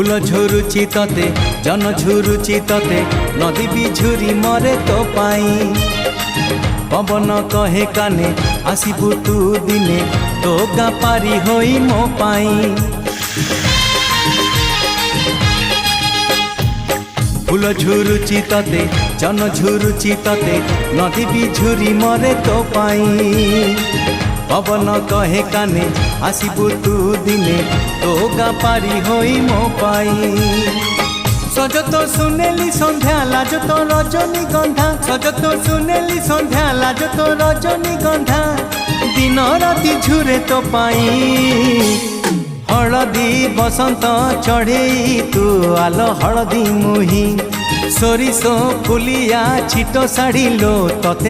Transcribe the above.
फूल झुरुची तते जन झुरुची तते नदी भी झुरी मरे तो पाई पवन कहे काने आसिबु तू दिने तो गा पारी होई मो पाई फूल झुरुची तते जन झुरुची तते नदी भी झुरी मरे तो पाई पवन कहे काने आसिबु तू दिने तो गा पारी होई मो पाई सज तो सुनेली संध्या लाज तो रजनी गंधा सज तो सुनेली संध्या लाज तो रजनी गंधा दिन राति झुरे तो पाई हलदी बसंत चढ़े तू आलो हलदी मुही सोरिष फुलिया छिटो साड़ी लो तते